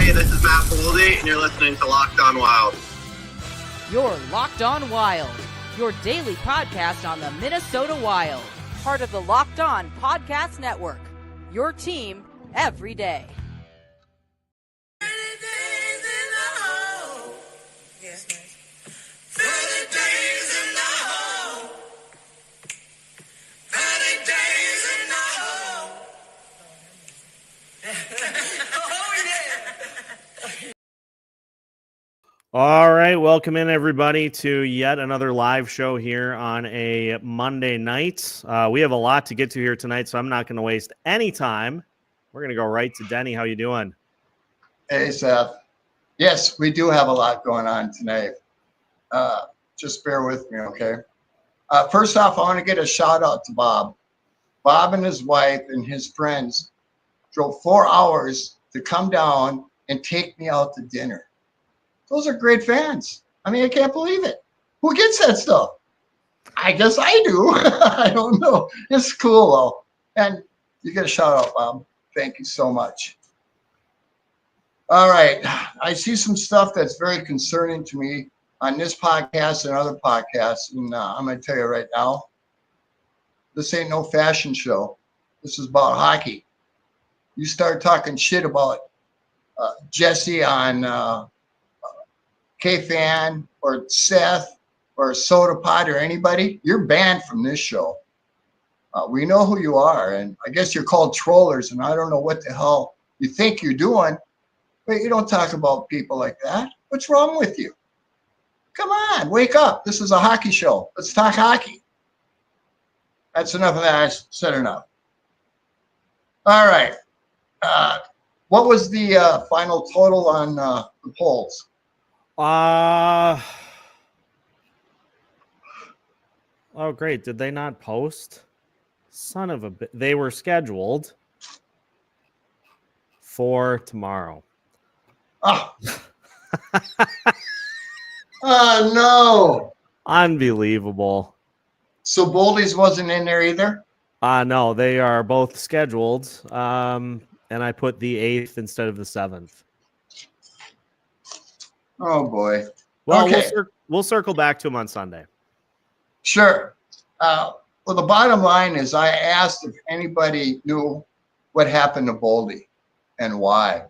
Hey, this is Matt Boldy, and you're listening to Locked On Wild. You're Locked On Wild, your daily podcast on the Minnesota Wild. Part of the Locked On Podcast Network, your team every day. All right, welcome in everybody to yet another live show here on a Monday night. We have a lot to get to here tonight, so I'm not going to waste any time. We're going to go right to Denny. How you doing? Hey, Seth. Yes, we do have a lot going on tonight. Just bear with me, okay? First off, I want to get a shout out to Bob. Bob and his wife and his friends drove 4 hours to come down and take me out to dinner. Those are great fans. I mean, I can't believe it. Who gets that stuff? I guess I do. I don't know. It's cool, though. And you get a shout out, Bob. Thank you so much. All right. I see some stuff that's very concerning to me on this podcast and other podcasts. And I'm going to tell you right now, this ain't no fashion show. This is about hockey. You start talking shit about Jesse on K-Fan or Seth or Soda Pot or anybody, you're banned from this show. We know who you are, and I guess you're called trollers, and I don't know what the hell you think you're doing, but you don't talk about people like that. What's wrong with you? Come on, wake up. This is a hockey show. Let's talk hockey. That's enough of that. I said enough. All right. What was the final total on the polls? Oh, great. Did they not post? Son of a bitch. They were scheduled for tomorrow. Oh. Oh, no. Unbelievable. So Boldy's wasn't in there either? No, they are both scheduled. And I put the 8th instead of the 7th. Oh, boy. Well, okay. We'll circle back to him on Sunday. Sure. Well, the bottom line is I asked if anybody knew what happened to Boldy and why.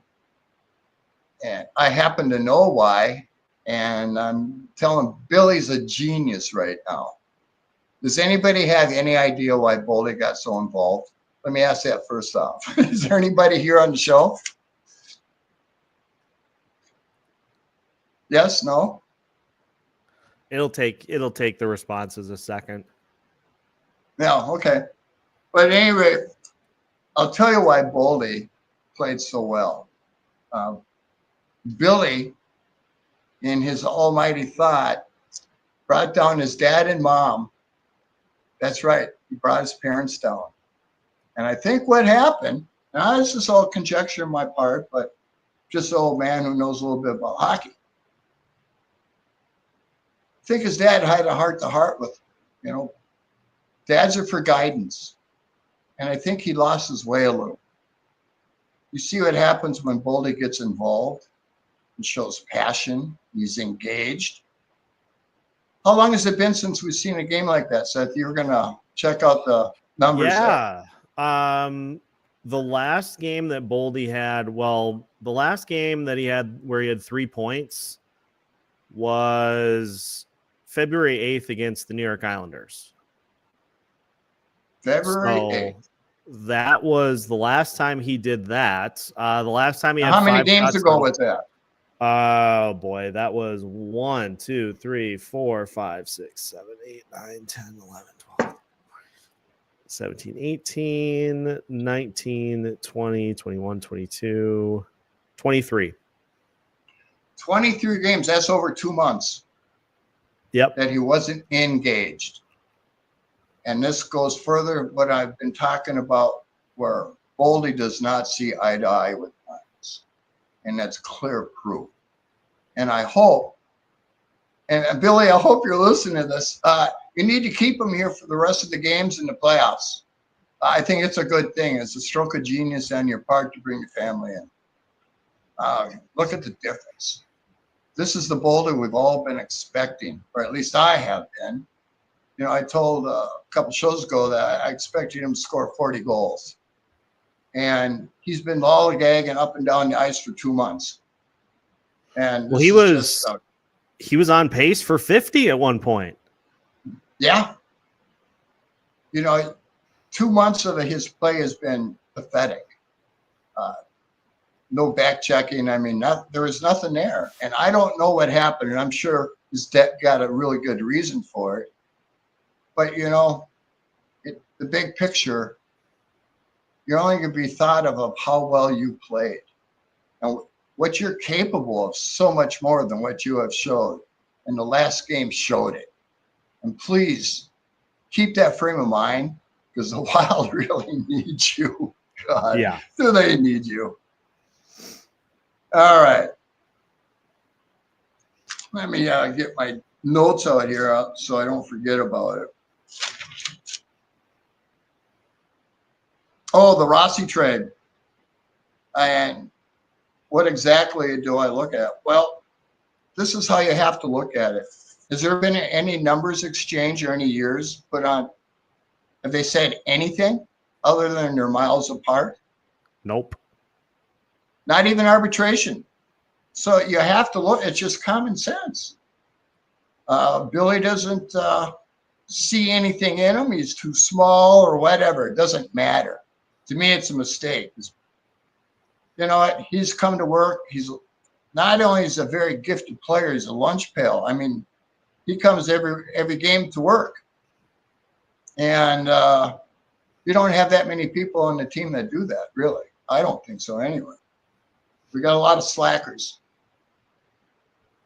And I happen to know why, and I'm telling Billy's a genius right now. Does anybody have any idea why Boldy got so involved? Let me ask that first off. Is there anybody here on the show? Yes, no? It'll take the responses a second. No, okay. But at any rate, I'll tell you why Boldy played so well. Billy, in his almighty thought, brought down his dad and mom. That's right. He brought his parents down. And I think what happened, now this is all conjecture on my part, but just an old man who knows a little bit about hockey. I think his dad had a heart-to-heart with him. Dads are for guidance. And I think he lost his way a little. You see what happens when Boldy gets involved and shows passion. He's engaged. How long has it been since we've seen a game like that, Seth? You were going to check out the numbers. Yeah. The last game that Boldy had, the last game that he had where he had 3 points was February 8th against the New York Islanders. February 8th. That was the last time he did that. The last time he had how many games ago was that? Oh boy, that was 1, 2, 3, 4, 5, 6, 7, 8, 9, 10, 11, 12, 17, 18, 19, 20, 21, 22, 23. 23 games. That's over 2 months. Yep. That he wasn't engaged. And this goes further what I've been talking about, where Boldy does not see eye to eye with Mats. And that's clear proof. And I hope, and Billy, I hope you're listening to this. You need to keep him here for the rest of the games in the playoffs. I think it's a good thing. It's a stroke of genius on your part to bring your family in. Look at the difference. This is the Boldy we've all been expecting, or at least I have been. You know, I told a couple shows ago that I expected him to score 40 goals. And he's been lollygagging up and down the ice for 2 months. And well, he was on pace for 50 at one point. Yeah. You know, 2 months of his play has been pathetic. No back checking. I mean, there was nothing there. And I don't know what happened. And I'm sure his dad got a really good reason for it. But, you know, the big picture, you're only going to be thought of how well you played. And what you're capable of, so much more than what you have showed. And the last game showed it. And please keep that frame of mind, because the Wild really needs you. God, yeah. Do they need you? All right. Let me get my notes out here so I don't forget about it. Oh, the Rossi trade. And what exactly do I look at? Well, this is how you have to look at it. Has there been any numbers exchange or any years put on? Have they said anything other than they're miles apart? Nope. Not even arbitration. So you have to look. It's just common sense. Billy doesn't see anything in him. He's too small or whatever. It doesn't matter. To me, it's a mistake. You know what? He's come to work. He's not only is a very gifted player, he's a lunch pail. I mean, he comes every game to work. And you don't have that many people on the team that do that, really. I don't think so anyway. We got a lot of slackers.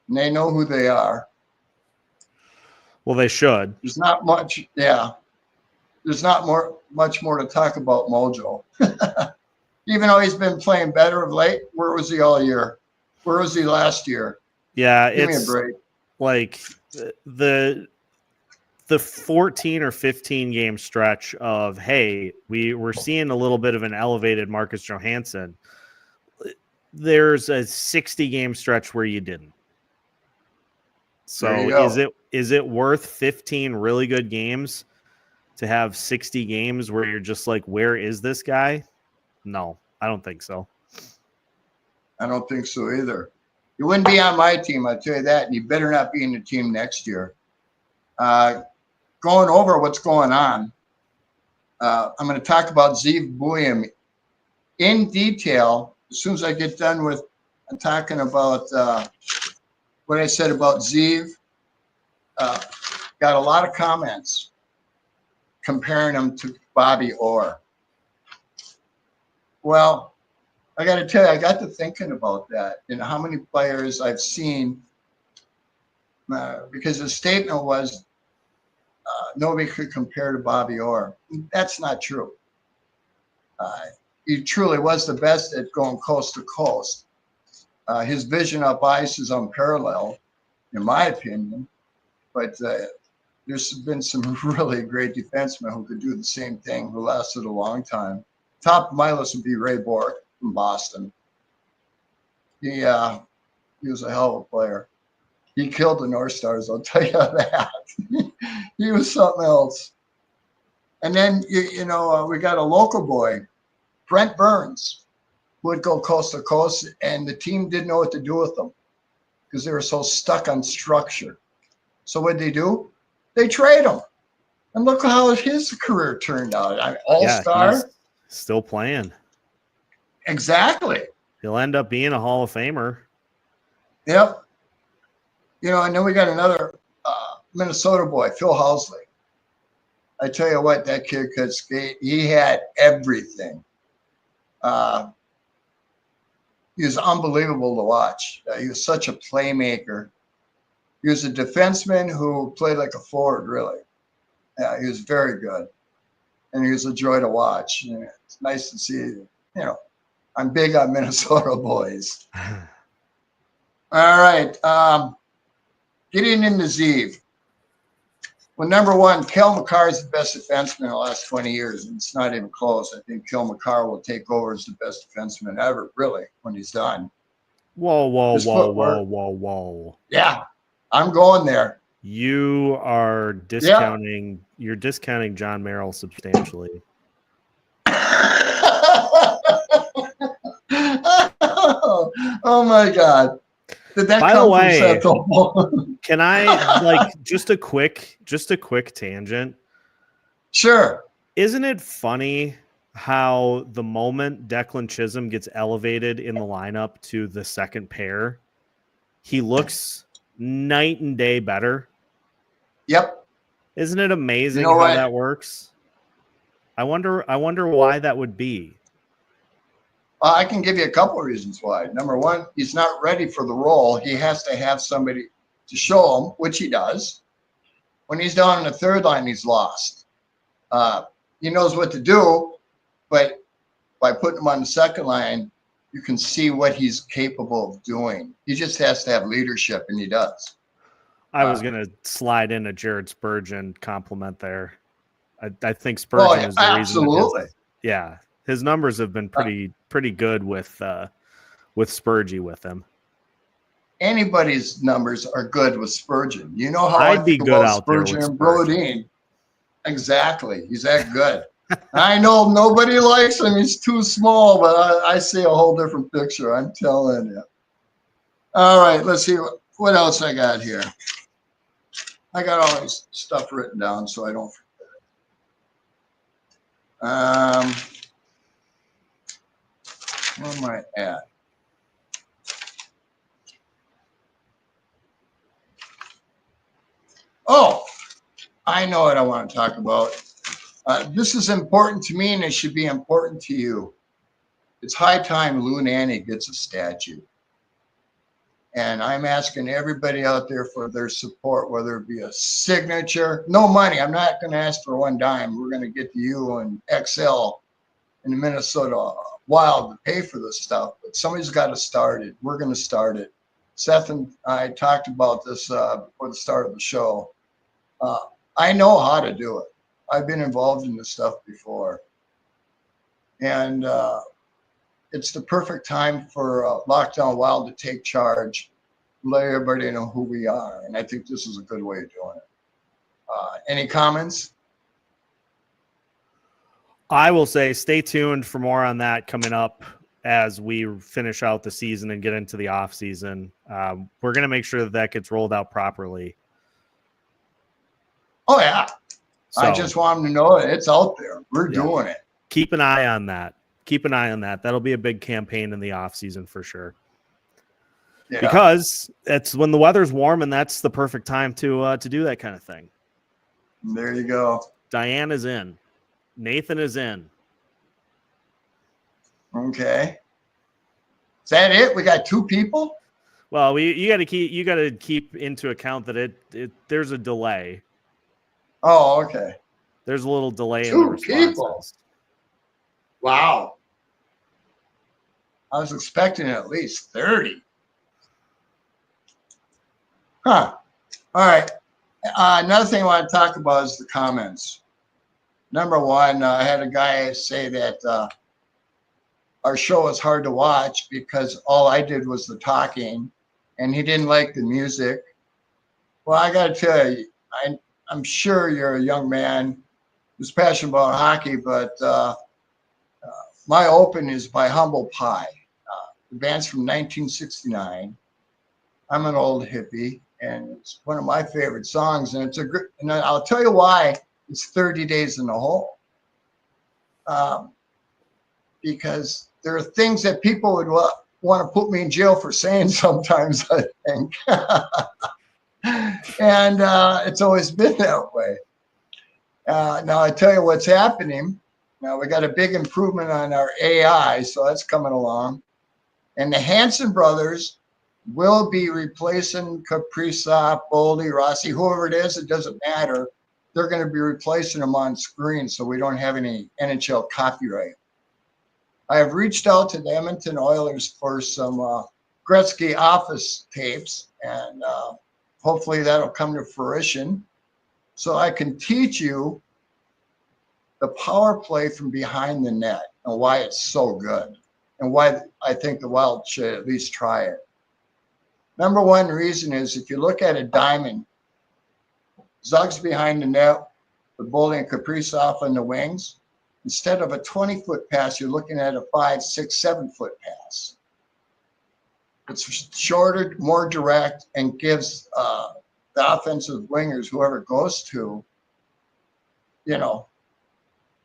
And they know who they are. Well, they should. There's not much, yeah. There's not much more to talk about Mojo. Even though he's been playing better of late, where was he all year? Where was he last year? Yeah, Give me a it's break. like the 14 or 15 game stretch of, hey, we're seeing a little bit of an elevated Marcus Johansson. There's a 60 game stretch where you didn't. So is it worth 15 really good games to have 60 games where you're just like, where is this guy? No, I don't think so. I don't think so either. You wouldn't be on my team, I'll tell you that, and you better not be in the team next year. Going over what's going on, I'm going to talk about Zev Buium in detail as soon as I get done with talking about what I said about Zev. Got a lot of comments comparing him to Bobby Orr. Well, I got to tell you, I got to thinking about that and how many players I've seen, because the statement was nobody could compare to Bobby Orr. That's not true. He truly was the best at going coast to coast. His vision up ice is unparalleled, in my opinion. But there's been some really great defensemen who could do the same thing, who lasted a long time. Top of my list would be Ray Bourque from Boston. He was a hell of a player. He killed the North Stars, I'll tell you that. He was something else. And then, you know, we got a local boy, Brent Burns, who would go coast to coast, and the team didn't know what to do with him because they were so stuck on structure. So what did they do? They trade him. And look how his career turned out. All-star. Yeah, still playing. Exactly. He'll end up being a Hall of Famer. Yep. You know, and then we got another Minnesota boy, Phil Housley. I tell you what, that kid could skate. He had everything. He was unbelievable to watch. He was such a playmaker. He was a defenseman who played like a forward, really. Yeah, he was very good. And he was a joy to watch. And it's nice to see, you know, I'm big on Minnesota boys. All right. Getting into Zev. Well, number one, Cale Makar is the best defenseman in the last 20 years. And it's not even close. I think Cale Makar will take over as the best defenseman ever, really, when he's done. His footwork. Whoa. Yeah, I'm going there. You are discounting. Yeah. You're discounting John Merrill substantially. Oh my God! Did that By come the way, from Seth Opel? Can I just a quick tangent? Sure. Isn't it funny how the moment Declan Chisholm gets elevated in the lineup to the second pair, he looks night and day better? Yep. Isn't it amazing how that works? I wonder why that would be. I can give you a couple of reasons why. Number one, he's not ready for the role. He has to have somebody to show him, which he does. When he's down in the third line, he's lost. He knows what to do, but by putting him on the second line, you can see what he's capable of doing. He just has to have leadership, and he does. I was going to slide in a Jared Spurgeon compliment there. I think Spurgeon is the absolutely. Reason. His numbers have been pretty good with Spurgey with him. Anybody's numbers are good with Spurgeon. You know how I'd be good out Spurgeon there with and Brodin. Exactly. He's that good. I know nobody likes him. He's too small, but I see a whole different picture. I'm telling you. All right, let's see what else I got here. I got all this stuff written down so I don't forget. Where am I at? Oh, I know what I want to talk about. This is important to me, and it should be important to you. It's high time Lou Nanne gets a statue. And I'm asking everybody out there for their support, whether it be a signature, no money. I'm not going to ask for one dime. We're going to get to you and XL in the Minnesota Wild to pay for this stuff. But somebody's got to start it. We're going to start it. Seth and I talked about this before the start of the show. I know how to do it. I've been involved in this stuff before. And it's the perfect time for Lockdown Wild to take charge, let everybody know who we are. And I think this is a good way of doing it. Any comments? I will say stay tuned for more on that coming up as we finish out the season and get into the off season. We're going to make sure that gets rolled out properly. Oh, yeah. So, I just want them to know it's out there. We're doing it. Keep an eye on that. That'll be a big campaign in the off season for sure. Yeah. Because it's when the weather's warm, and that's the perfect time to do that kind of thing. There you go. Diane is in. Nathan is in. Okay. Is that it? We got two people? Well, you got to keep into account that there's a delay. Oh, okay. There's a little delay in the responses. People. Wow. I was expecting at least 30. Huh. All right. Another thing I want to talk about is the comments. Number one, I had a guy say that our show is hard to watch because all I did was the talking, and he didn't like the music. Well, I got to tell you, I'm sure you're a young man who's passionate about hockey, but my open is by Humble Pie. The band's from 1969. I'm an old hippie, and it's one of my favorite songs. And and I'll tell you why it's 30 Days in the Hole. Because there are things that people would want to put me in jail for saying sometimes, I think. And it's always been that way. Now, I tell you what's happening. Now, we got a big improvement on our AI, so that's coming along. And the Hanson brothers will be replacing Kaprizov, Boldy, Rossi, whoever it is, it doesn't matter. They're going to be replacing them on screen so we don't have any NHL copyright. I have reached out to the Edmonton Oilers for some Gretzky office tapes, and hopefully that'll come to fruition so I can teach you the power play from behind the net and why it's so good. and why I think the Wild should at least try it. Number one reason is if you look at a diamond, Zug's behind the net with Boldy and Kaprizov on the wings. Instead of a 20-foot pass, you're looking at a 5, 6, 7-foot pass. It's shorter, more direct, and gives the offensive wingers, whoever it goes to,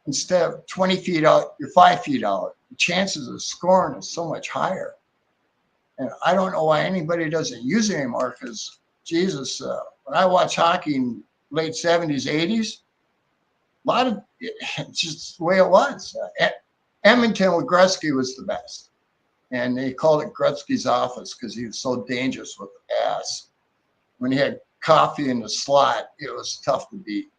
instead of 20 feet out, you're 5 feet out. The chances of scoring is so much higher. And I don't know why anybody doesn't use it anymore because, Jesus, when I watch hockey in late 70s, 80s, a lot of it's just the way it was. Edmonton with Gretzky was the best. And they called it Gretzky's office because he was so dangerous with the pass. When he had coffee in the slot, it was tough to beat.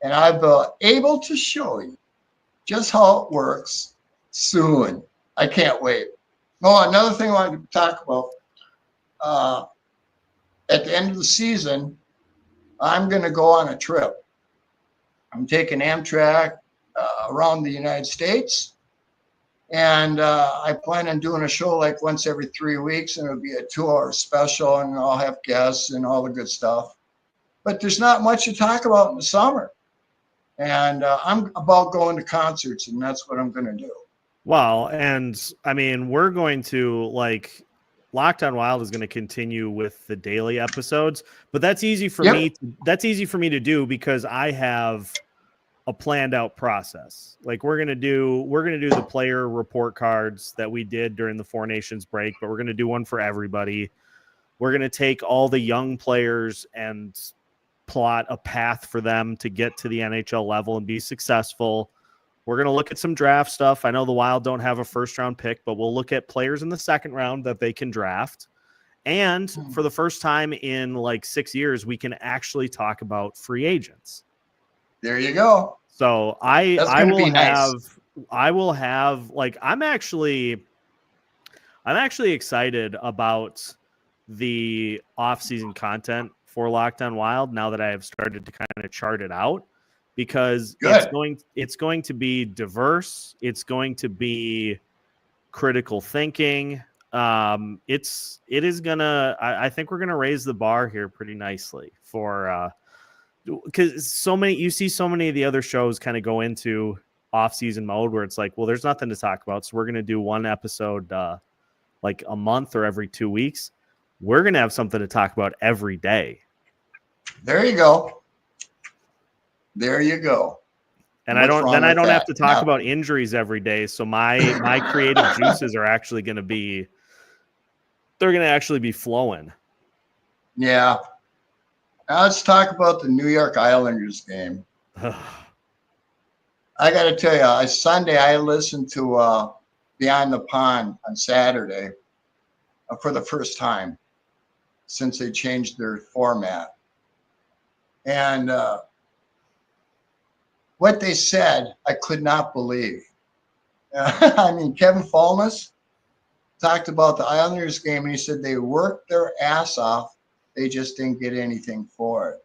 And I've been able to show you just how it works soon. I can't wait. Oh, another thing I wanted to talk about. At the end of the season, I'm going to go on a trip. I'm taking Amtrak around the United States. And I plan on doing a show like once every 3 weeks, and it'll be a 2-hour special, and I'll have guests and all the good stuff. But there's not much to talk about in the summer. And I'm about going to concerts, and that's what I'm going to do. Well, and I mean, we're going to Locked On Wild is going to continue with the daily episodes, but that's easy for me. That's easy for me to do because I have a planned out process. Like we're going to do the player report cards that we did during the Four Nations break, but we're going to do one for everybody. We're going to take all the young players and plot a path for them to get to the NHL level and be successful. We're going to look at some draft stuff. I know the Wild don't have a first round pick, but we'll look at players in the second round that they can draft. And for the first time in 6 years, we can actually talk about free agents. There you go. So I'm actually excited about the off-season content for Locked On Wild now that I have started to kind of chart it out, because it's going to be diverse. It's going to be critical thinking. I think we're going to raise the bar here pretty nicely for, because you see so many of the other shows kind of go into off-season mode where it's like, well, there's nothing to talk about. So we're going to do one episode, like a month or every 2 weeks. We're going to have something to talk about every day. There you go. There you go. And I don't have to talk about injuries every day. So my creative juices are actually going to be flowing. Yeah. Now let's talk about the New York Islanders game. I got to tell you, Sunday I listened to Beyond the Pond on Saturday for the first time since they changed their format. And what they said, I could not believe. I mean, Kevin Falmus talked about the Islanders game, and he said they worked their ass off. They just didn't get anything for it.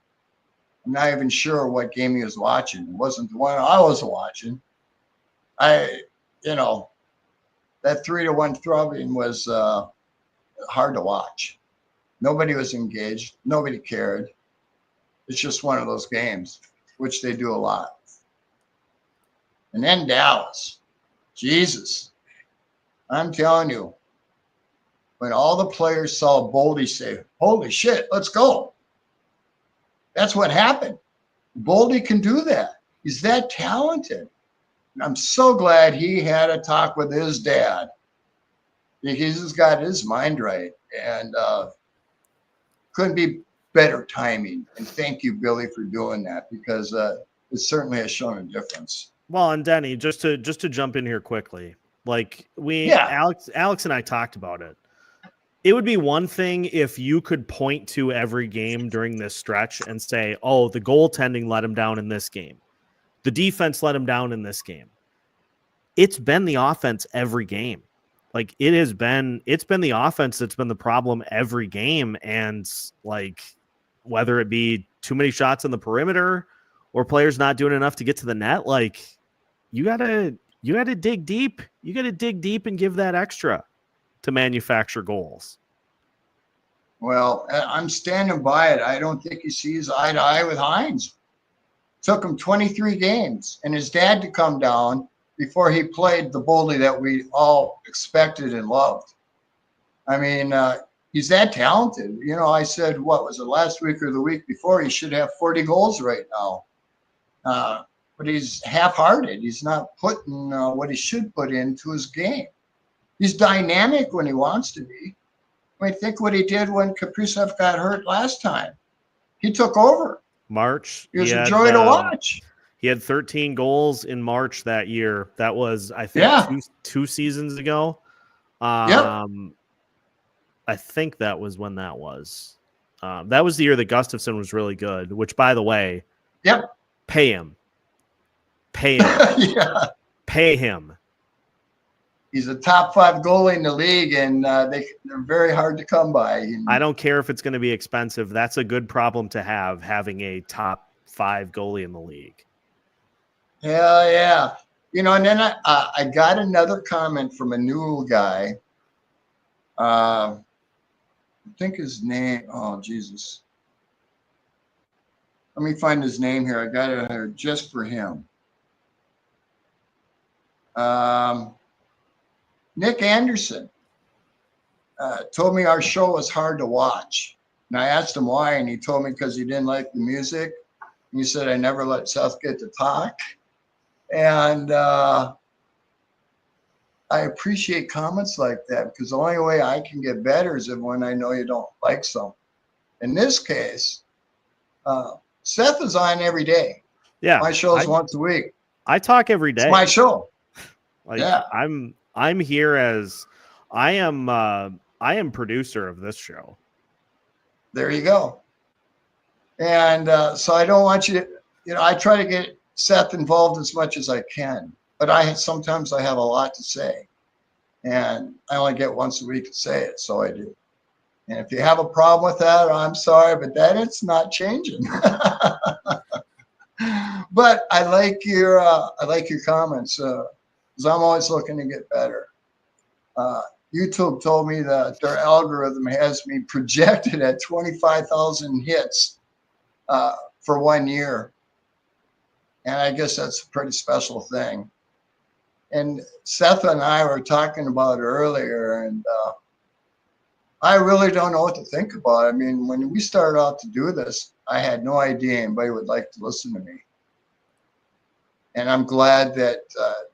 I'm not even sure what game he was watching. It wasn't the one I was watching. That 3-1 throbbing was hard to watch. Nobody was engaged. Nobody cared. It's just one of those games, which they do a lot. And then Dallas. Jesus. I'm telling you, when all the players saw Boldy say, holy shit, let's go. That's what happened. Boldy can do that. He's that talented. And I'm so glad he had a talk with his dad. He's got his mind right. And couldn't be better timing. And thank you, Billy, for doing that, because it certainly has shown a difference. Well, and Denny, just to jump in here quickly, Alex and I talked about it. It would be one thing if you could point to every game during this stretch and say, oh, the goaltending let him down in this game. The defense let him down in this game. It's been the offense every game. It's been the offense that's been the problem every game. And whether it be too many shots on the perimeter or players not doing enough to get to the net, you gotta you got to dig deep. You got to dig deep and give that extra to manufacture goals. Well, I'm standing by it. I don't think he sees eye to eye with Hines. Took him 23 games and his dad to come down before he played the Boldy that we all expected and loved. I mean, he's that talented. You know, I said, what was it, last week or the week before, he should have 40 goals right now. But he's half-hearted. He's not putting what he should put into his game. He's dynamic when he wants to be. I mean, think what he did when Kaprizov got hurt last time. He took over. March. It was a joy to watch. He had 13 goals in March that year. That was, I think, two seasons ago. Yep. I think that was when that was. That was the year that Gustafsson was really good, which, by the way, pay him. Yeah. Pay him. He's a top 5 goalie in the league, and they're very hard to come by. I don't care if it's going to be expensive. That's a good problem to have, having a top 5 goalie in the league. Yeah. You know, and then I got another comment from a new guy. I think his name, oh, Jesus. Let me find his name here. I got it here just for him. Nick Anderson told me our show was hard to watch. And I asked him why, and he told me because he didn't like the music. And he said, I never let Seth get to talk. And I appreciate comments like that, because the only way I can get better is when I know you don't like something. In this case, Seth is on every day. Yeah. My show's once a week. I talk every day. It's my show. Like, yeah. I'm here as I am producer of this show. There you go. And so I don't want you to, I try to get Seth involved as much as I can, but sometimes I have a lot to say, and I only get once a week to say it, so I do. And if you have a problem with that, I'm sorry, but it's not changing. But I like your comments, because I'm always looking to get better. YouTube told me that their algorithm has me projected at 25,000 hits for 1 year. And I guess that's a pretty special thing. And Seth and I were talking about it earlier, and I really don't know what to think about it. I mean, when we started out to do this, I had no idea anybody would like to listen to me. And I'm glad that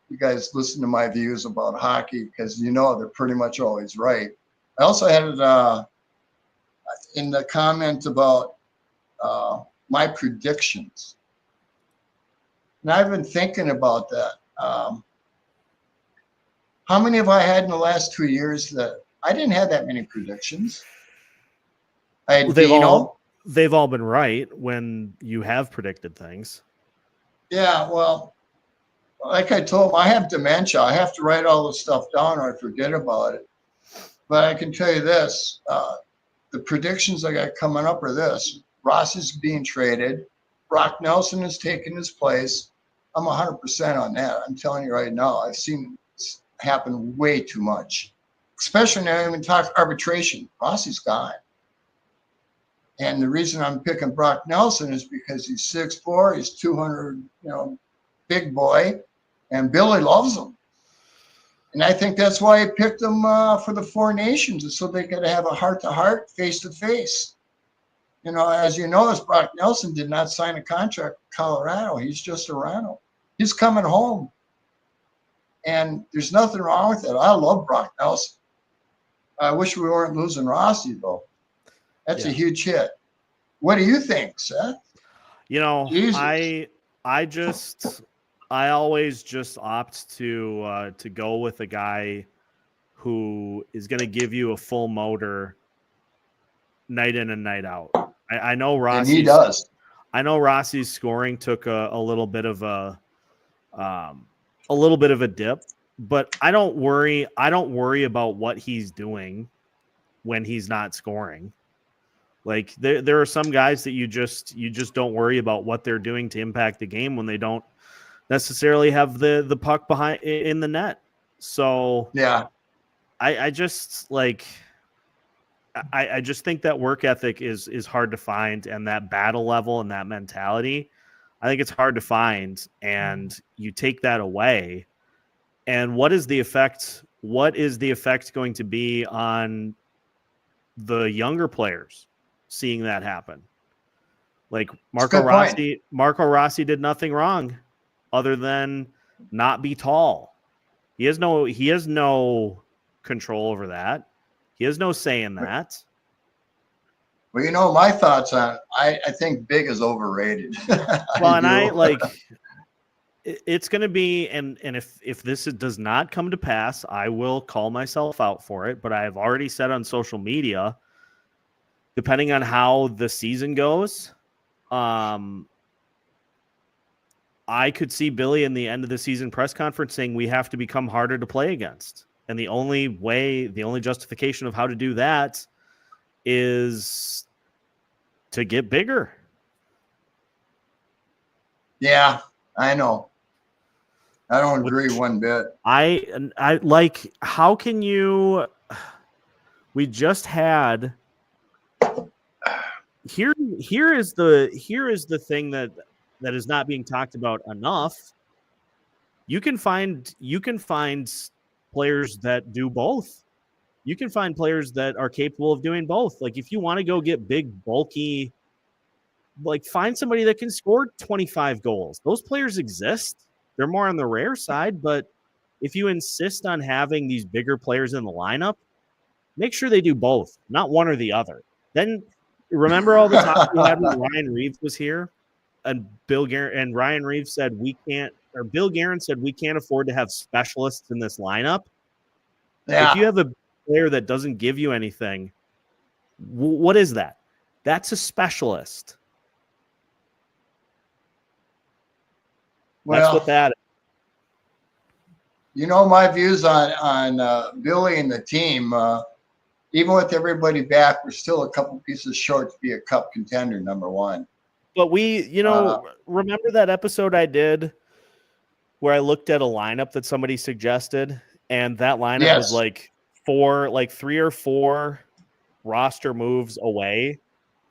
you guys listen to my views about hockey, because they're pretty much always right. I also had it in the comment about my predictions. And I've been thinking about that. How many have I had in the last 2 years that I didn't have that many predictions? I had they've all been right when you have predicted things. Yeah, well, like I told him, I have dementia. I have to write all this stuff down or I forget about it. But I can tell you this, the predictions I got coming up are this. Ross is being traded. Brock Nelson is taking his place. I'm 100% on that. I'm telling you right now, I've seen it happen way too much. Especially now, even talk arbitration. Rossi's gone. And the reason I'm picking Brock Nelson is because he's 6'4", he's 200, big boy, and Billy loves him. And I think that's why he picked him for the Four Nations, is so they got to have a heart-to-heart, face-to-face. As you know, Brock Nelson did not sign a contract with Colorado. He's just a rental. He's coming home. And there's nothing wrong with it. I love Brock Nelson. I wish we weren't losing Rossi, though. That's a huge hit. What do you think, Seth? Jesus. I always just opt to go with a guy who is going to give you a full motor night in and night out. I know Rossi. And he does. I know Rossi's scoring took a little bit of a dip, but I don't worry about what he's doing when he's not scoring. Like there are some guys that you just don't worry about what they're doing to impact the game when they don't necessarily have the puck behind in the net. So Yeah. I just like I just think that work ethic is hard to find, and that battle level and that mentality, I think it's hard to find. And you take that away, and what is the effect? What is the effect going to be on the younger players seeing that happen? Like Marco Rossi did nothing wrong other than not be tall. He has no control over that. He has no say in that. Well, you know, my thoughts on I think big is overrated. Well, and I like it's going to be, and if this does not come to pass, I will call myself out for it. But I have already said on social media, depending on how the season goes, I could see Billy in the end of the season press conference saying we have to become harder to play against. And the only justification of how to do that is to get bigger. Yeah, I know. I don't agree one bit. I like, how can you, we just had, here is the thing that is not being talked about enough. You can find players that do both. You can find players that are capable of doing both. Like if you want to go get big, bulky, like find somebody that can score 25 goals. Those players exist. They're more on the rare side, but if you insist on having these bigger players in the lineup, make sure they do both, not one or the other. Then remember all the talk we had when Ryan Reeves was here, and Ryan Reeves said Bill Guerin said we can't afford to have specialists in this lineup. Yeah. If you have a player that doesn't give you anything, what is that? That's a specialist. Well, that's what that is. You know, my views on Billy and the team, even with everybody back, we're still a couple pieces short to be a cup contender, number one. But remember that episode I did where I looked at a lineup that somebody suggested, and that lineup was like 3 or 4 roster moves away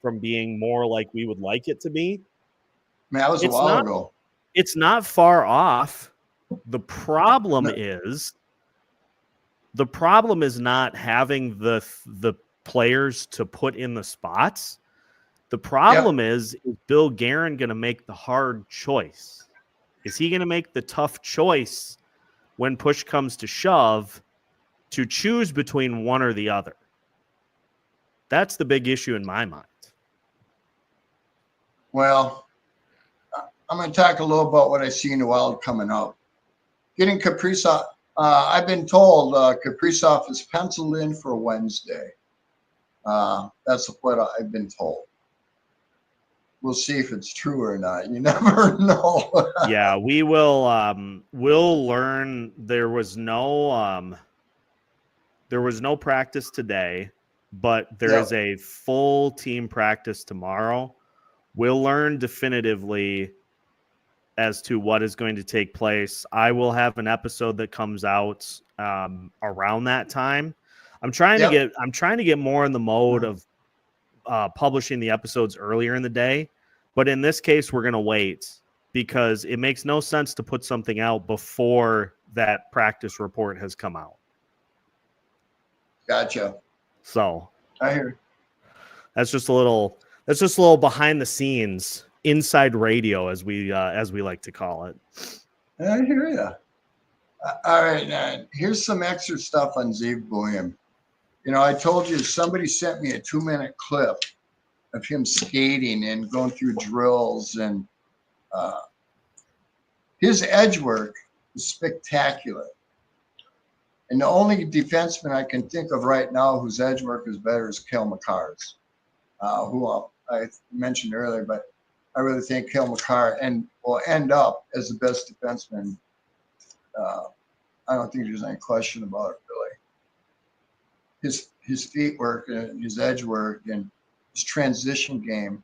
from being more like we would like it to be. Man, that was a while ago. It's not far off. The problem is not having the players to put in the spots. The problem is Bill Guerin going to make the hard choice? Is he going to make the tough choice when push comes to shove to choose between one or the other? That's the big issue in my mind. Well, I'm going to talk a little about what I see in the Wild coming up. Getting Kaprizov. I've been told Kaprizov is penciled in for Wednesday. That's what I've been told. We'll see if it's true or not. You never know. Yeah, we will. We'll learn. There was no practice today, but there is a full team practice tomorrow. We'll learn definitively as to what is going to take place. I will have an episode that comes out around that time. I'm trying to get more in the mode of publishing the episodes earlier in the day, but in this case, we're going to wait because it makes no sense to put something out before that practice report has come out. Gotcha. So I hear. That's just a little behind the scenes, inside radio, as we like to call it. I hear you. All right, here's some extra stuff on Zev Buium. You know, I told you somebody sent me a 2-minute clip of him skating and going through drills, and his edge work is spectacular. And the only defenseman I can think of right now whose edge work is better is Cale Makar's, who I mentioned earlier, but I really think Cale Makar will end up as the best defenseman. I don't think there's any question about it, really. His feet work and his edge work and his transition game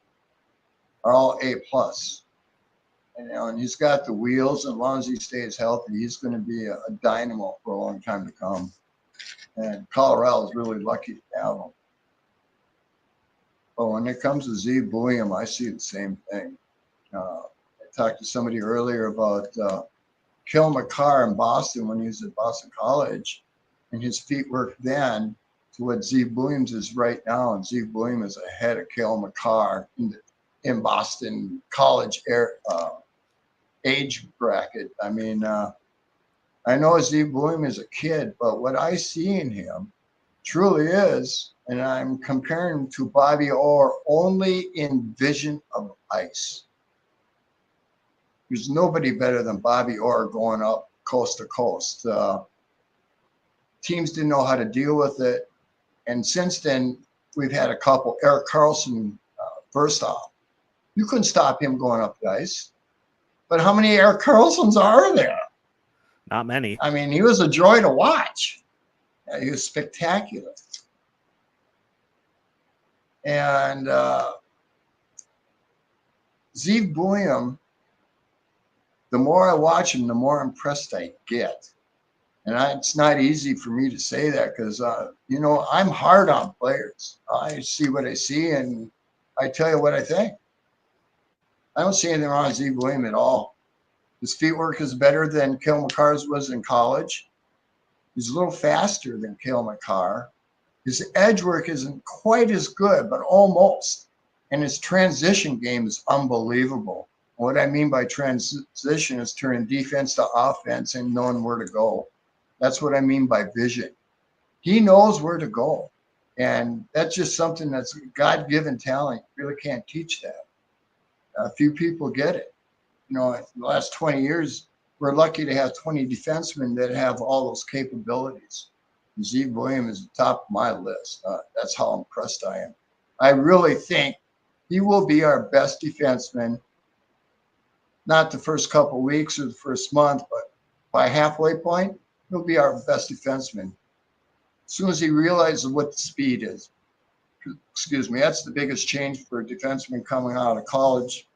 are all A+. And he's got the wheels. And as long as he stays healthy, he's going to be a dynamo for a long time to come. And Colorado's really lucky to have him. But when it comes to Zev Buium, I see the same thing. I talked to somebody earlier about Kirill Kaprizov in Boston when he was at Boston College, and his feet work then to what Zev Buium's is right now. And Zev Buium is ahead of Kirill Kaprizov in Boston College age bracket. I mean, I know Zev Buium is a kid, but what I see in him truly is, and I'm comparing to Bobby Orr only in vision of ice. There's nobody better than Bobby Orr going up coast to coast. Teams didn't know how to deal with it. And since then, we've had a couple. Erik Karlsson, first off, you couldn't stop him going up the ice. But how many Erik Karlssons are there? Not many. I mean, he was a joy to watch. He was spectacular. And Zev Buium, the more I watch him, the more impressed I get. And it's not easy for me to say that because, I'm hard on players. I see what I see, and I tell you what I think. I don't see anything wrong with Zev Buium at all. His feet work is better than Kirill Kaprizov was in college. He's a little faster than Kirill Kaprizov. His edge work isn't quite as good, but almost. And his transition game is unbelievable. What I mean by transition is turning defense to offense and knowing where to go. That's what I mean by vision. He knows where to go. And that's just something that's God-given talent. You really can't teach that. A few people get it. In the last 20 years, we're lucky to have 20 defensemen that have all those capabilities. Zev Buium is the top of my list. That's how impressed I am. I really think he will be our best defenseman, not the first couple of weeks or the first month, but by halfway point, he'll be our best defenseman. As soon as he realizes what the speed is. Excuse me, that's the biggest change for a defenseman coming out of college,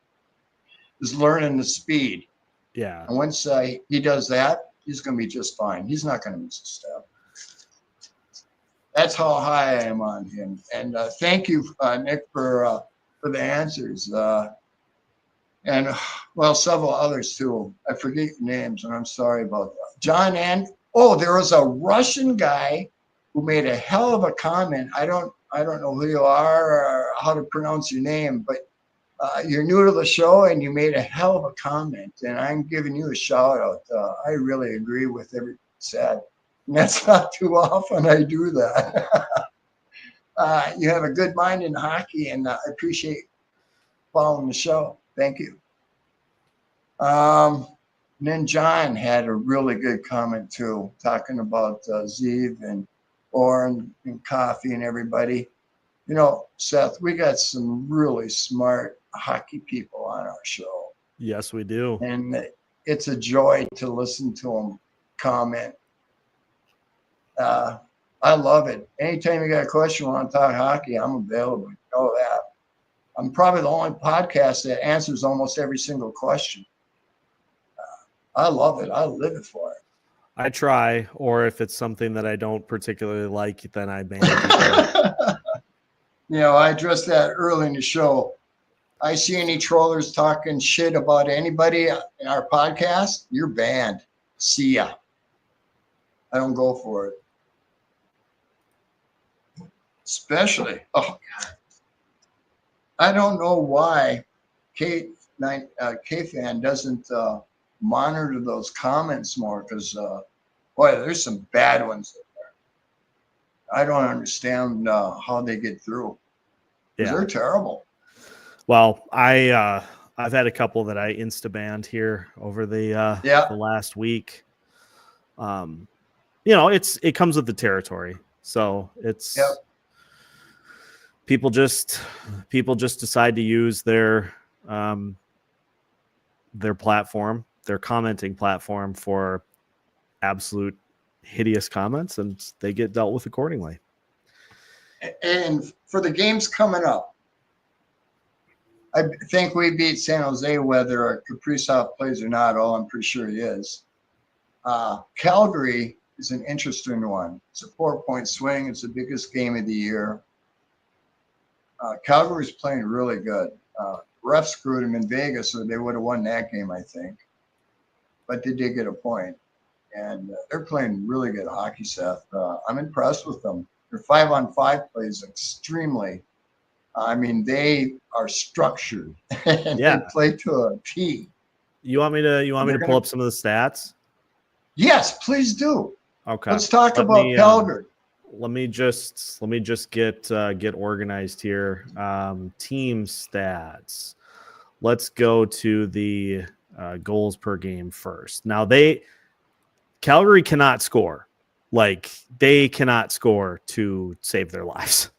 is learning the speed. Yeah. And once he does that, he's going to be just fine. He's not going to miss a step. That's how high I am on him. And thank you, Nick, for the answers. And several others too. I forget your names, and I'm sorry about that. John and there was a Russian guy who made a hell of a comment. I don't know who you are or how to pronounce your name, but you're new to the show and you made a hell of a comment, and I'm giving you a shout out. I really agree with everything you said. And that's not too often I do that. You have a good mind in hockey, and I appreciate following the show. Thank you. And then John had a really good comment too, talking about Zev and Oren and Coffee and everybody. Seth, we got some really smart hockey people on our show. Yes, we do. And it's a joy to listen to them comment. I love it. Anytime you got a question, want to talk hockey, I'm available. You know that. I'm probably the only podcast that answers almost every single question. I love it. I live it for it. I try, or if it's something that I don't particularly like, then I ban it. I addressed that early in the show. I see any trollers talking shit about anybody in our podcast, you're banned. See ya. I don't go for it. Especially, I don't know why K-Fan doesn't monitor those comments more, because, there's some bad ones in there. I don't understand how they get through. Yeah. They're terrible. Well, I've had a couple that I insta-banned here over the last week. It comes with the territory. So it's people just decide to use their platform, their commenting platform, for absolute hideous comments, and they get dealt with accordingly. And for the games coming up, I think we beat San Jose whether Kaprizov plays or not. Oh, I'm pretty sure he is. Calgary is an interesting one. It's a 4-point swing. It's the biggest game of the year. Calgary's playing really good. Refs screwed them in Vegas, so they would have won that game, I think. But they did get a point. And they're playing really good hockey, Seth. I'm impressed with them. Their 5-on-5 plays extremely. I mean, they are structured and they play to a T. You want me to pull up some of the stats? Yes, please do. Okay. Let's talk about Calgary. Let me just get organized here. Team stats. Let's go to the goals per game first. Now Calgary cannot score. Like, they cannot score to save their lives.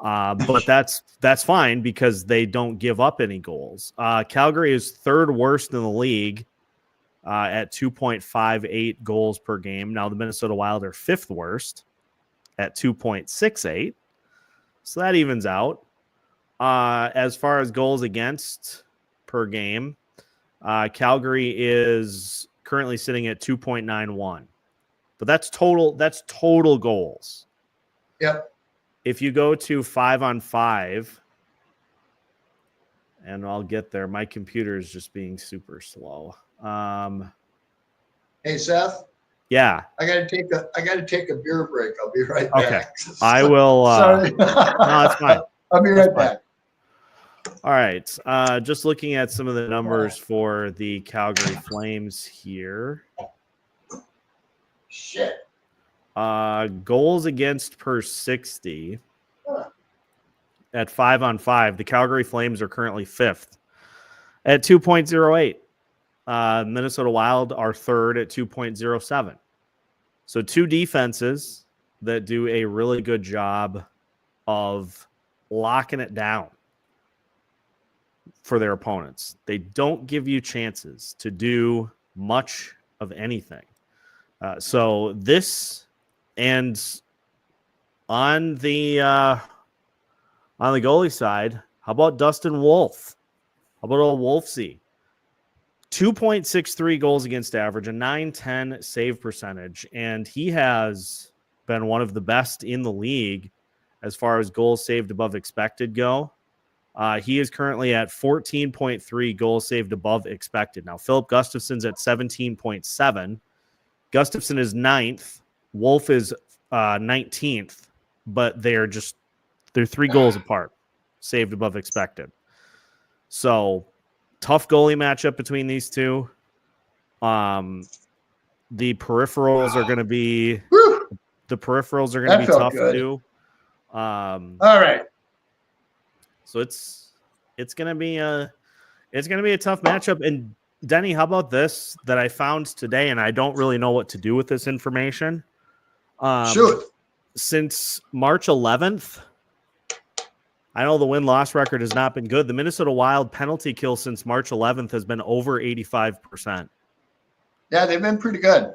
But that's fine because they don't give up any goals. Calgary is third worst in the league at 2.58 goals per game. Now the Minnesota Wild are fifth worst at 2.68. So that evens out. As far as goals against per game, Calgary is currently sitting at 2.91. But that's total goals. Yep. If you go to 5-on-5, and I'll get there. My computer is just being super slow. Hey, Seth. Yeah. I gotta take a beer break. I'll be right back. Okay. I will. Sorry. No, that's fine. I'll be right back. All right. Just looking at some of the numbers for the Calgary Flames here. Shit. Goals against per 60 at 5-on-5. The Calgary Flames are currently fifth at 2.08. Minnesota Wild are third at 2.07. So two defenses that do a really good job of locking it down for their opponents. They don't give you chances to do much of anything. So this. And on the goalie side, how about Dustin Wolf? How about old Wolfsy? 2.63 goals against average, a .910 save percentage, and he has been one of the best in the league as far as goals saved above expected go. He is currently at 14.3 goals saved above expected. Now, Philip Gustafson's at 17.7. Gustafson is 9th. Wolf is 19th, but they're 3 goals apart, saved above expected. So tough goalie matchup between these two. The peripherals are going to be tough to do. All right. So it's going to be a tough matchup. And Denny, how about this that I found today, and I don't really know what to do with this information. Shoot. Since March 11th, I know the win-loss record has not been good. The Minnesota Wild penalty kill since March 11th has been over 85%. Yeah, they've been pretty good.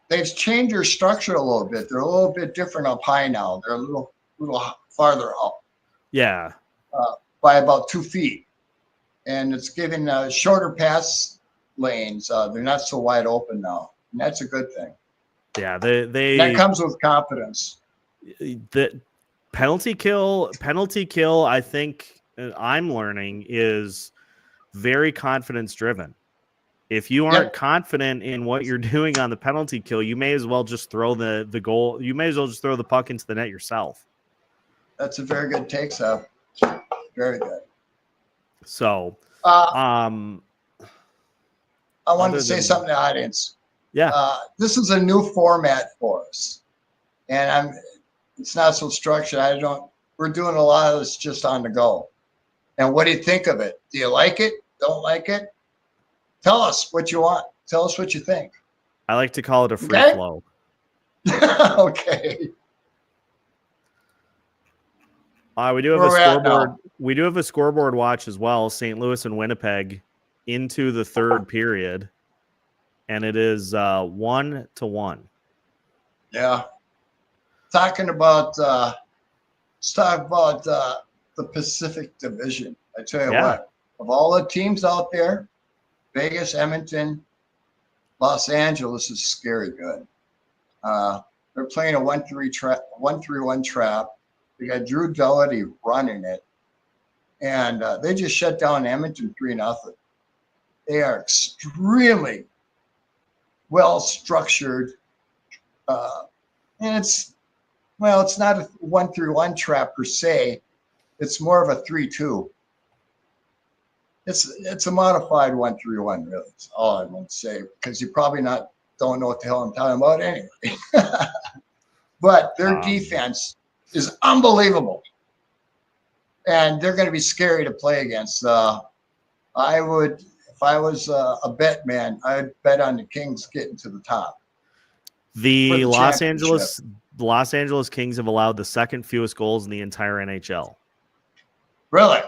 They've changed their structure a little bit. They're a little bit different up high now. They're a little farther up. Yeah. By about 2 feet. And it's giving shorter pass lanes. They're not so wide open now. And that's a good thing. Yeah, that comes with confidence. The penalty kill, I think I'm learning is very confidence driven. If you aren't confident in what you're doing on the penalty kill, you may as well just throw the goal. You may as well just throw the puck into the net yourself. That's a very good take, Seth. Very good. So, I wanted to say something to the audience. Yeah. This is a new format for us, and it's not so structured. We're doing a lot of this just on the go. And what do you think of it? Do you like it? Don't like it? Tell us what you want. Tell us what you think. I like to call it a free flow. Okay. We do have a scoreboard. We do have a scoreboard watch as well. St. Louis and Winnipeg into the third period, and it is 1-1. Yeah. Talking about the Pacific Division. I tell you Yeah. what, of all the teams out there, Vegas, Edmonton, Los Angeles is scary good. They're playing a 1-3-1 trap. They got Drew Dougherty running it. And they just shut down Edmonton 3-0. They are extremely well-structured. And it's not a 1-3-1 trap per se. It's more of a 3-2. It's a modified 1-3-1, really. That's all I want to say, because you probably don't know what the hell I'm talking about anyway. But their defense is unbelievable. And they're going to be scary to play against. If I was a bet man, I'd bet on the Kings getting to the top. The Los Angeles Kings have allowed the second fewest goals in the entire NHL. Really?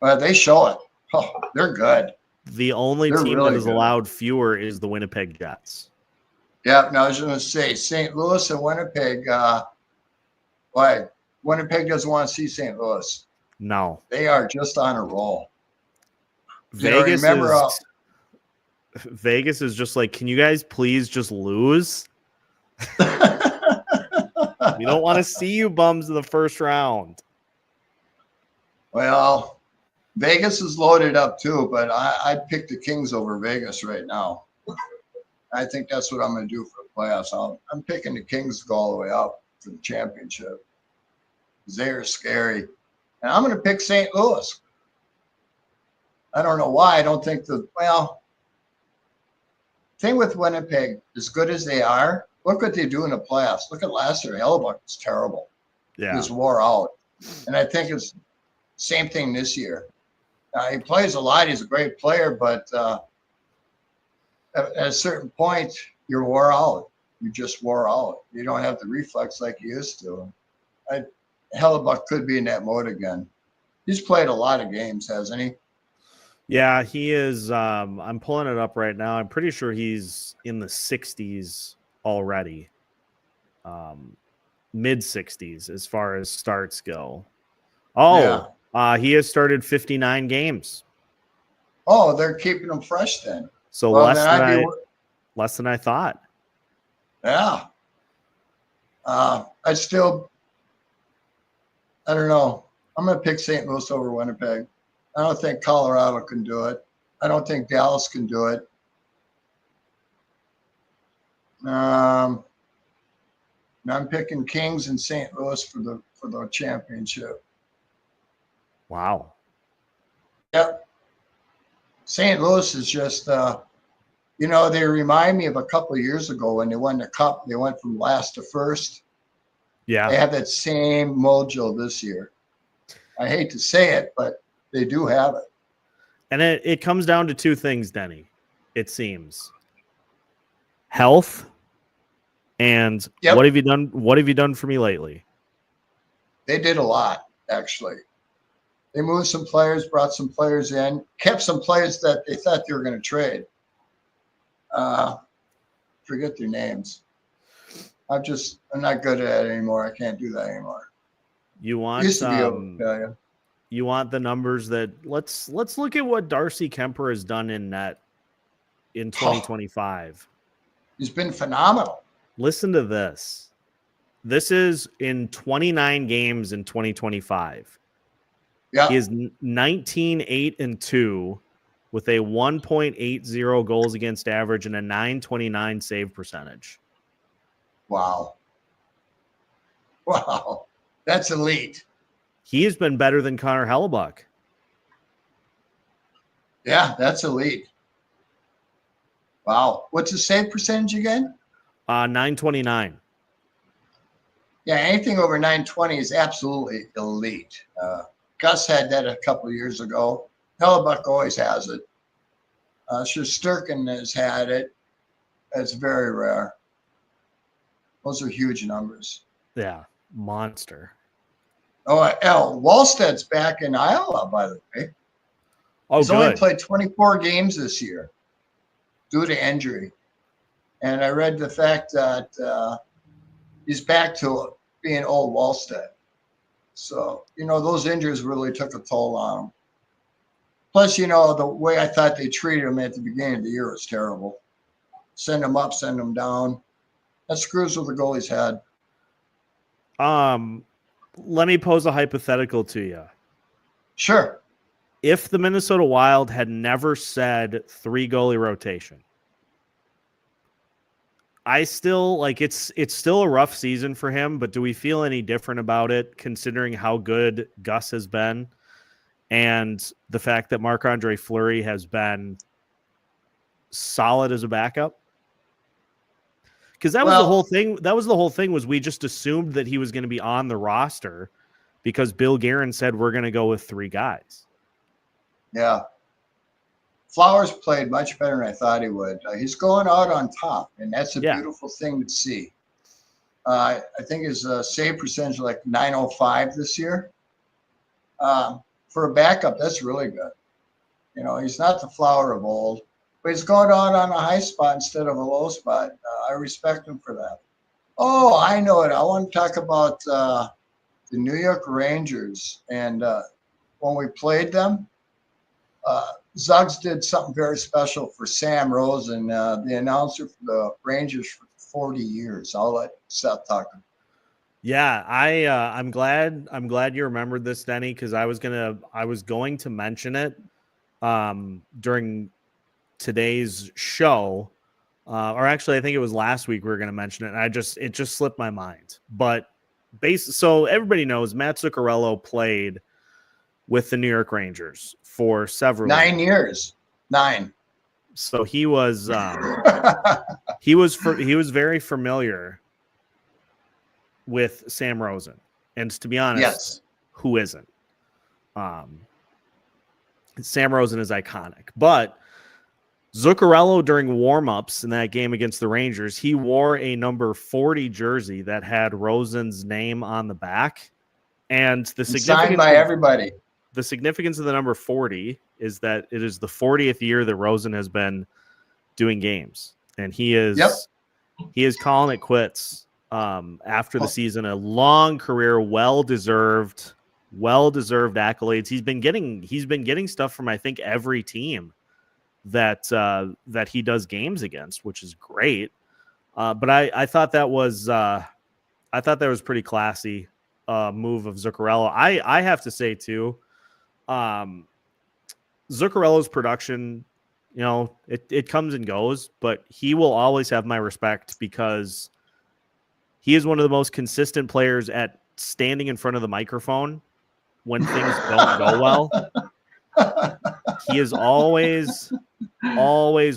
Well, they show it. Oh, they're good. The only team really that has good. allowed fewer is the Winnipeg Jets. Yeah, now I was going to say St. Louis and Winnipeg. Winnipeg doesn't want to see St. Louis. No. They are just on a roll. Vegas is just like, can you guys please just lose? We don't want to see you bums in the first round. Well, Vegas is loaded up too, but I'd pick the Kings over Vegas right now. I think that's what I'm going to do for the playoffs. I'm picking the Kings to go all the way up for the championship. They're scary. And I'm going to pick St. Louis. I don't know why. I don't think thing with Winnipeg, as good as they are, look what they do in the playoffs. Look at last year. Hellebuck was terrible. Yeah. He's wore out. And I think it's same thing this year. He plays a lot. He's a great player, but at a certain point, you're wore out. You just wore out. You don't have the reflex like you used to. Hellebuck could be in that mode again. He's played a lot of games, hasn't he? Yeah, he is. I'm pulling it up right now. I'm pretty sure he's in the 60s already. Mid 60s as far as starts go. He has started 59 games. Oh, they're keeping him fresh then. So less than I thought. Yeah. I don't know. I'm going to pick St. Louis over Winnipeg. I don't think Colorado can do it. I don't think Dallas can do it. I'm picking Kings and St. Louis for the championship. Wow. Yep. St. Louis is just, they remind me of a couple of years ago when they won the Cup. They went from last to first. Yeah. They have that same mojo this year. I hate to say it, but they do have it. And it comes down to two things, Denny, it seems. Health and what have you done? What have you done for me lately? They did a lot, actually. They moved some players, brought some players in, kept some players that they thought they were going to trade. Forget their names. I'm not good at it anymore. I can't do that anymore. You want used to be able to tell you. You want the numbers that let's look at what Darcy Kemper has done in net in 2025. He's been phenomenal. Listen to this. This is in 29 games in 2025. Yeah. He is 19-8-2 with a 1.80 goals against average and a 929 save percentage. Wow. That's elite. He has been better than Connor Hellebuck. Yeah, that's elite. Wow. What's the save percentage again? 929. Yeah, anything over 920 is absolutely elite. Gus had that a couple of years ago. Hellebuck always has it. Shesterkin has had it. That's very rare. Those are huge numbers. Yeah, monster. Wallsted's back in Iowa, by the way. He's only played 24 games this year due to injury. And I read the fact that he's back to being old Wallsted. So, those injuries really took a toll on him. Plus, the way I thought they treated him at the beginning of the year was terrible. Send him up, send him down. That screws with the goalie's head. Let me pose a hypothetical to you. Sure. If the Minnesota Wild had never said 3 goalie rotation, I still it's still a rough season for him, but do we feel any different about it considering how good Gus has been and the fact that Marc-Andre Fleury has been solid as a backup? Because that was the whole thing. That was the whole thing, was we just assumed that he was going to be on the roster because Bill Guerin said we're going to go with 3 guys. Yeah. Flowers played much better than I thought he would. He's going out on top, and that's a beautiful thing to see. I think his save percentage is like .905 this year. For a backup, that's really good. He's not the Flower of old, but he's going out on a high spot instead of a low spot. I respect him for that. Oh, I know it. I want to talk about the New York Rangers. And when we played them, Zugs did something very special for Sam Rosen, the announcer for the Rangers for 40 years. I'll let Seth talk. Yeah, I'm glad you remembered this, Denny, because I was going to mention it during today's show, or actually I think it was last week we were going to mention it, and it just slipped my mind. But so everybody knows Mats Zuccarello played with the New York Rangers for several 9 years. 9. So he was he was very familiar with Sam Rosen, and to be honest, who isn't? Sam Rosen is iconic, but Zuccarello during warmups in that game against the Rangers, he wore a number 40 jersey that had Rosen's name on the back, and signed by everybody. The significance of the number 40 is that it is the 40th year that Rosen has been doing games, and he is calling it quits after the season. A long career, well-deserved accolades. He's been getting stuff from I think every team that he does games against, which is great. But I thought that was pretty classy move of Zuccarello. I have to say too, Zuccarello's production, it comes and goes, but he will always have my respect because he is one of the most consistent players at standing in front of the microphone when things don't go well. He is always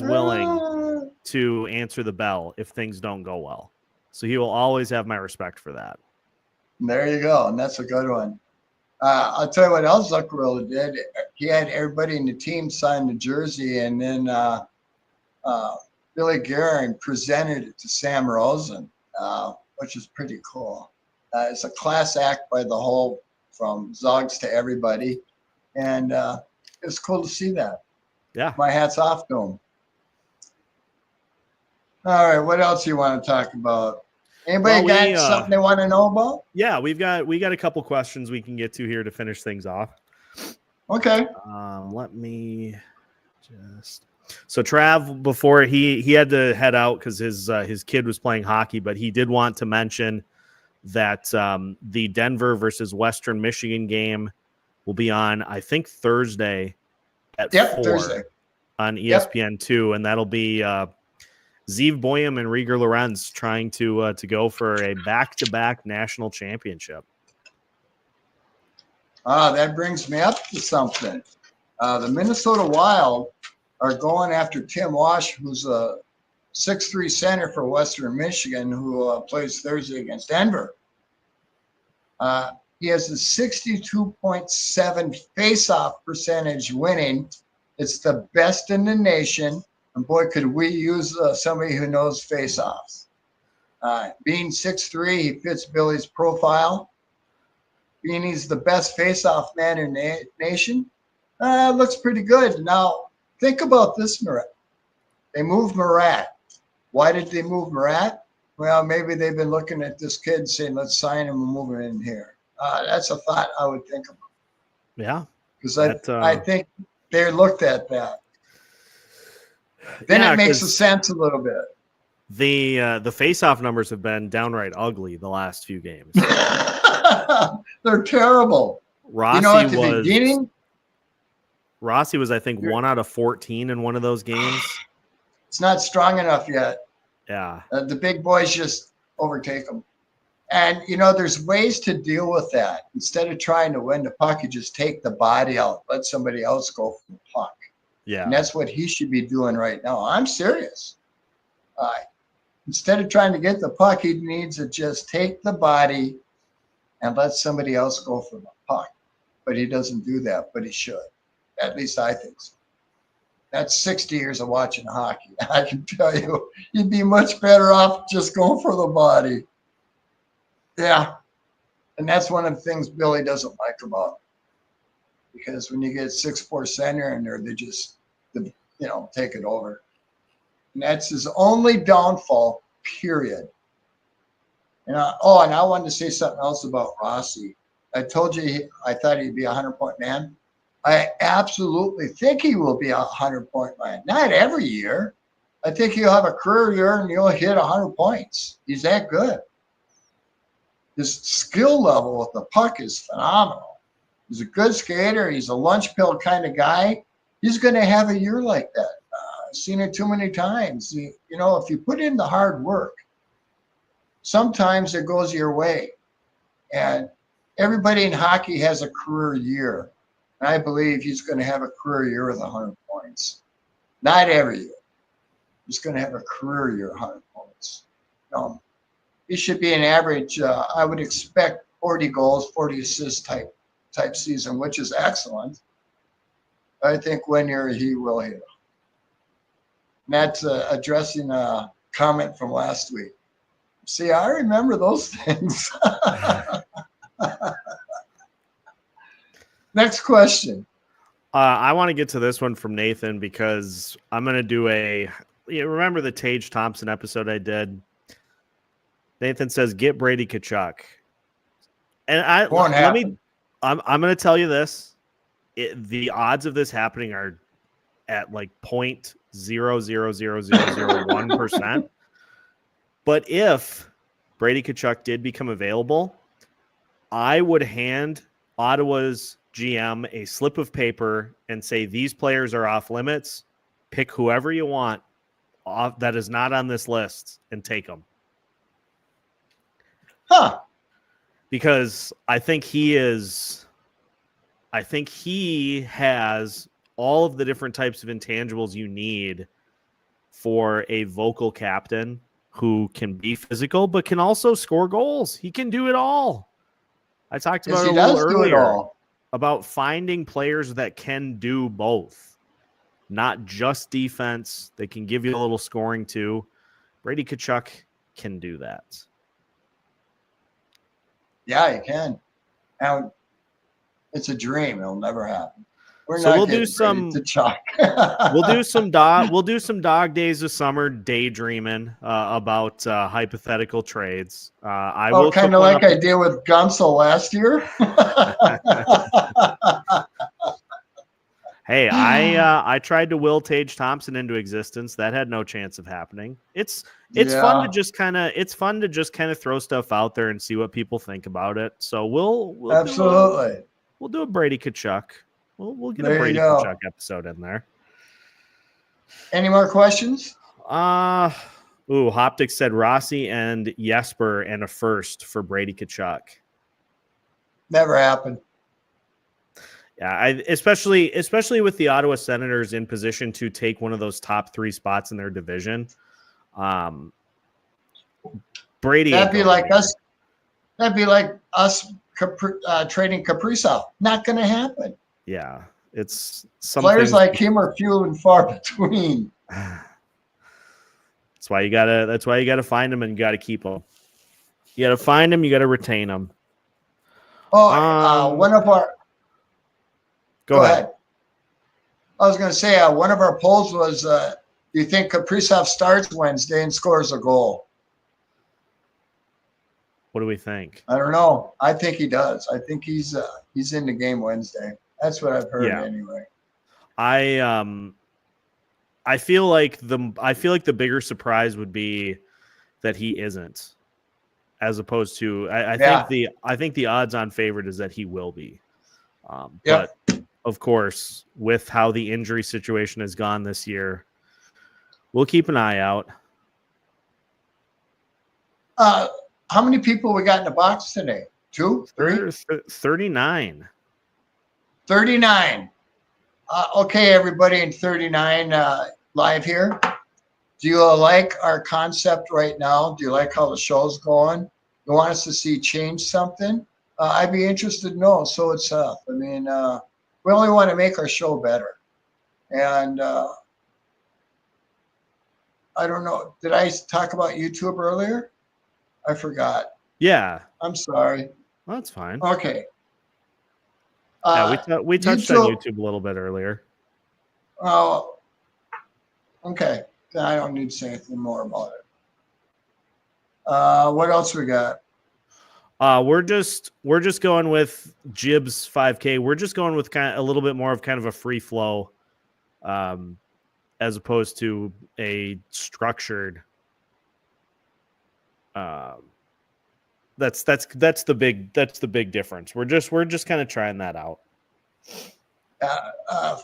willing to answer the bell if things don't go well. So he will always have my respect for that. There you go. And that's a good one. I'll tell you what else Zuccarello did. He had everybody in the team sign the jersey, and then Billy Guerin presented it to Sam Rosen, which is pretty cool. It's a class act by the whole, from Zogs to everybody. And it's cool to see that. Yeah. My hat's off to him. All right. What else you want to talk about? Anybody got something they want to know about? Yeah, we got a couple questions we can get to here to finish things off. Okay. Let me just. So Trav, before he had to head out because his kid was playing hockey, but he did want to mention that the Denver versus Western Michigan game will be on, I think, Thursday at 4 Thursday on ESPN2, and that'll be Zev Buium and Rieger Lorenz trying to go for a back-to-back national championship. That brings me up to something. The Minnesota Wild are going after Tim Walsh, who's a 6'3" center for Western Michigan, who plays Thursday against Denver. He has a 62.7 face-off percentage winning. It's the best in the nation. And boy, could we use somebody who knows face-offs. Being 6'3", he fits Billy's profile. Being he's the best face-off man in the nation, looks pretty good. Now, think about this, Murat. They moved Murat. Why did they move Murat? Well, maybe they've been looking at this kid saying, let's sign him and move him in here. That's a thought I would think about. Yeah. Because I think they looked at that. Then it makes sense a little bit. The face-off numbers have been downright ugly the last few games. They're terrible. Rossi was, I think, 1 out of 14 in one of those games. It's not strong enough yet. Yeah. The big boys just overtake them. And, there's ways to deal with that. Instead of trying to win the puck, you just take the body out. Let somebody else go for the puck. Yeah. And that's what he should be doing right now. I'm serious. Instead of trying to get the puck, he needs to just take the body and let somebody else go for the puck. But he doesn't do that, but he should. At least I think so. That's 60 years of watching hockey. I can tell you, you'd be much better off just going for the body. Yeah. And that's one of the things Billy doesn't like about it. Because when you get 6'4" center in there, they just, take it over. And that's his only downfall, period. And I wanted to say something else about Rossi. I told you I thought he'd be a 100-point man. I absolutely think he will be a 100-point man. Not every year. I think he'll have a career year and he'll hit 100 points. He's that good. His skill level with the puck is phenomenal. He's a good skater. He's a lunch pill kind of guy. He's going to have a year like that. I've seen it too many times. If you put in the hard work, sometimes it goes your way. And everybody in hockey has a career year. And I believe he's going to have a career year with 100 points. Not every year. He's going to have a career year, 100 points. He should be an average, I would expect 40 goals, 40 assists type season, which is excellent. I think one year he will hit them. And that's addressing a comment from last week. See, I remember those things. Next question. I want to get to this one from Nathan because I'm going to do remember the Tage Thompson episode I did? Nathan says, get Brady Tkachuk. And I'm going to tell you this. The odds of this happening are at like 0.00001%. But if Brady Tkachuk did become available, I would hand Ottawa's GM a slip of paper and say, these players are off limits. Pick whoever you want off that is not on this list and take them. Huh. Because I think he has all of the different types of intangibles you need for a vocal captain who can be physical, but can also score goals. He can do it all. I talked about it a little earlier about finding players that can do both, not just defense. They can give you a little scoring too. Brady Tkachuk can do that. Yeah, he can. And it's a dream. It'll never happen. We'll do some dog days of summer daydreaming about hypothetical trades. I will kind of like I did with Gunsel last year. Hey, I tried to will Tage Thompson into existence. That had no chance of happening. It's fun to just kind of throw stuff out there and see what people think about it. So we'll absolutely we'll do a Brady Tkachuk. We'll get a Brady Tkachuk episode in there. Any more questions? Hoptic said Rossi and Jesper and a first for Brady Tkachuk. Never happened. Yeah, especially with the Ottawa Senators in position to take one of those top 3 spots in their division. Brady. That'd be like us trading Kaprizov. Not going to happen. Yeah, it's players like him are few and far between. That's why you gotta find them and you gotta keep them. You gotta find them. You gotta retain them. One of our. Go ahead. I was going to say one of our polls was, do you think Kaprizov starts Wednesday and scores a goal? What do we think? I don't know. I think he does. I think he's in the game Wednesday. That's what I've heard anyway. I feel like the bigger surprise would be that he isn't, as opposed to I think the odds-on favorite is that he will be. But of course, with how the injury situation has gone this year, we'll keep an eye out. How many people we got in the box today? 2, 3? 39. 39. Okay, everybody in 39 live here. Do you like our concept right now? Do you like how the show's going? You want us to see change something? I'd be interested to know. So it's Seth. I mean, we only want to make our show better. And I don't know. Did I talk about YouTube earlier? I forgot. Yeah. I'm sorry. Well, that's fine. Okay. We touched on YouTube a little bit earlier. Oh, okay. I don't need to say anything more about it. What else we got? We're just going with Jib's 5K. We're just going with kind of a little bit more of kind of a free flow, as opposed to a structured. That's the big difference. We're just kind of trying that out.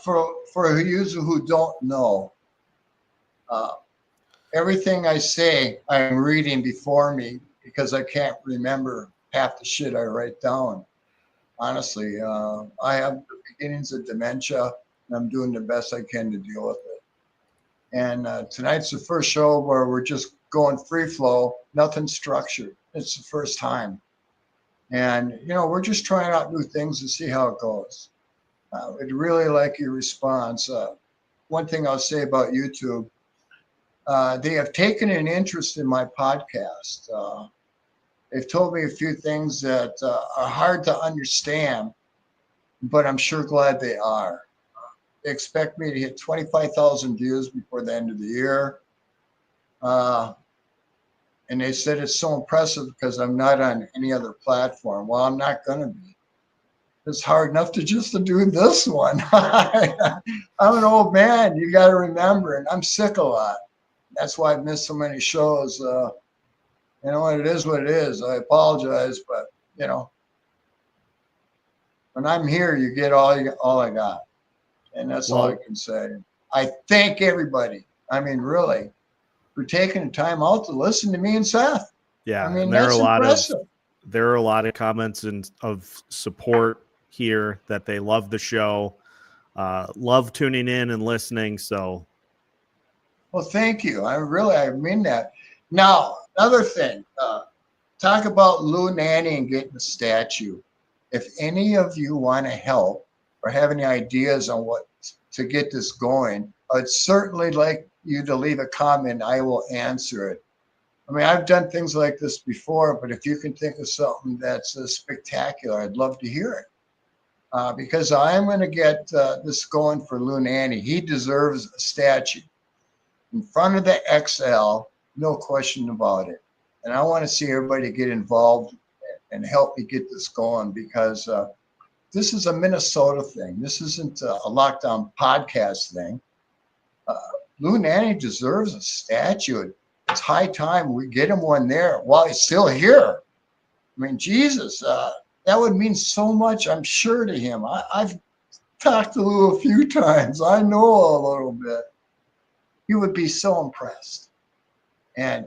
For you who don't know, everything I say I'm reading before me because I can't remember half the shit I write down. Honestly, I have the beginnings of dementia, and I'm doing the best I can to deal with it. And tonight's the first show where we're just going free flow, nothing structured. It's the first time. And, we're just trying out new things to see how it goes. I'd really like your response. One thing I'll say about YouTube, they have taken an interest in my podcast. They've told me a few things that are hard to understand, but I'm sure glad they are. They expect me to hit 25,000 views before the end of the year. And they said it's so impressive because I'm not on any other platform. Well, I'm not going to be. It's hard enough to do this one. I'm an old man, you got to remember, and I'm sick a lot. That's why I've missed so many shows. It is what it is. I apologize, but, when I'm here, you get all I got. And that's all I can say. I thank everybody. I mean, really, for taking the time out to listen to me and Seth. Yeah, I mean, that's impressive. There are a lot of comments of support here that they love the show, love tuning in and listening. So, well, thank you. I mean that. Now, another thing, talk about Lou Nanne and getting the statue. If any of you want to help or have any ideas on what to get this going, I'd certainly like you to leave a comment. I will answer it. I mean, I've done things like this before, but if you can think of something that's spectacular, I'd love to hear it. Because I'm going to get this going for Lou Nanne. He deserves a statue in front of the XL, no question about it. And I want to see everybody get involved and help me get this going because this is a Minnesota thing. This isn't a Lockdown podcast thing. Lou Nanne deserves a statue. It's high time we get him one there while he's still here. I mean, Jesus, that would mean so much, I'm sure, to him. I've talked to Lou a few times. I know a little bit. He would be so impressed. And,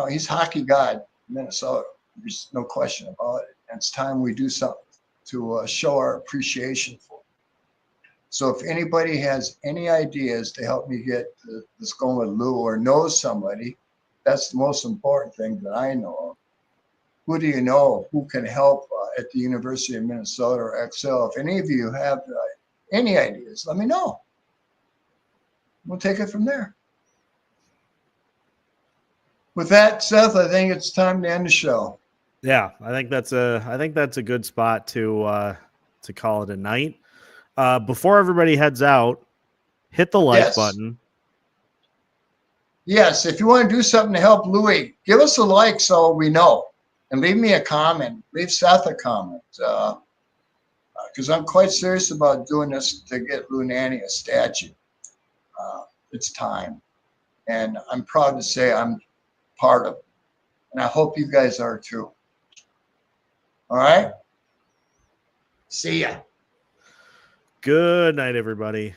he's hockey god, Minnesota. There's no question about it. And it's time we do something to show our appreciation for him. So if anybody has any ideas to help me get this going with Lou or knows somebody, that's the most important thing that I know of. Who do you know who can help at the University of Minnesota or XL? If any of you have any ideas, let me know. We'll take it from there. With that, Seth, I think it's time to end the show. Yeah, I think that's a good spot to call it a night. Before everybody heads out, hit the like button. Yes, if you want to do something to help Louis, give us a like so we know. and leave me a comment. Leave Seth a comment. Because I'm quite serious about doing this to get Lou Nanne a statue. It's time. And I'm proud to say I'm part of it. And I hope you guys are too. All right? See ya. Good night, everybody.